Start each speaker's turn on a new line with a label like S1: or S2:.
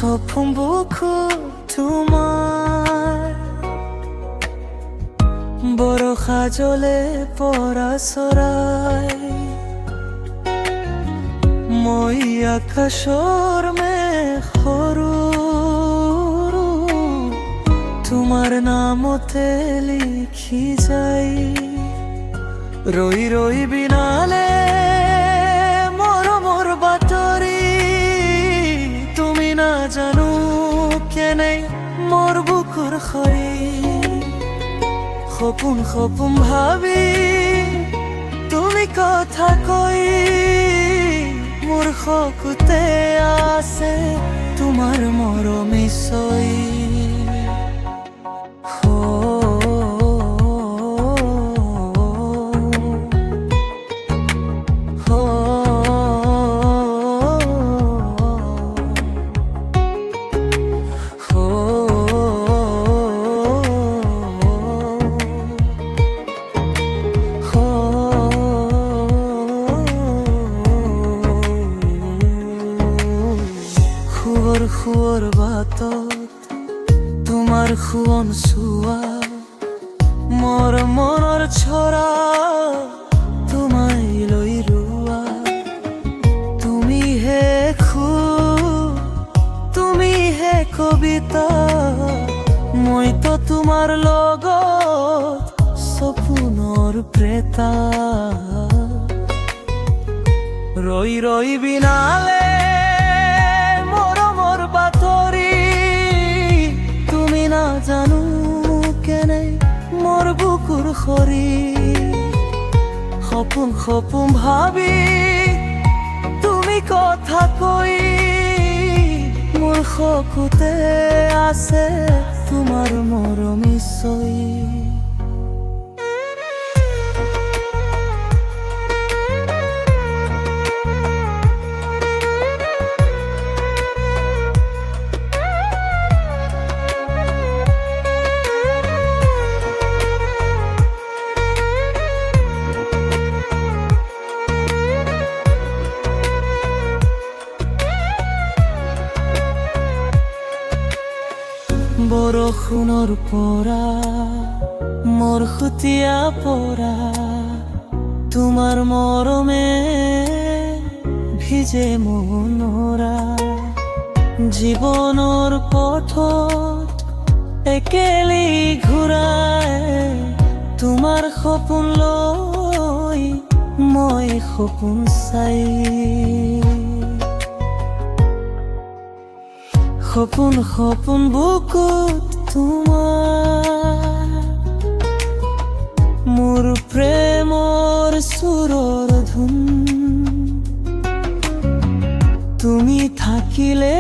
S1: সপোন বুকু তোমাৰ বৰষা জলে পৰা চৰাই মই আকাশৰ মেঘ সৰু তোমাৰ নামতে লিখি যাই ৰৈ ৰৈ বিনালে মৰমৰ বাতৰি তুমি নাজানো কেনে মোৰ বুকুৰ খৰি সপোন সপোন ভাবি তুমি কথা কৈ মোৰ চকুতে আছে তোমাৰ মৰমে চৈ খুৱৰ বাটত তোমাৰ খুৱন চোৱা মোৰ মনৰ ছৰা তোমায় লৈ ৰোৱা তুমিহে তুমিহে কবিতা মইতো তোমাৰ লগত সপোনৰ প্ৰেতা ৰৈ ৰৈ বিনালে জানো কেনে মোৰ বুকুৰ খৰি সপোন সপোন ভাবি তুমি কথা কৈ মোৰ চকুতে আছে তোমাৰ মৰমে চৈ বৰষুণৰ পৰা মোৰ খুটিয়া পৰা তোমাৰ মৰমে ভিজে মনৰা জীৱনৰ পথত একেলি ঘূৰাই তোমাৰ সপোন লৈ মই সপোন চাই সপোন সপোন বুকুত তোমাৰ মোৰ প্ৰেমৰ সুৰৰ ধুন তুমি থাকিলে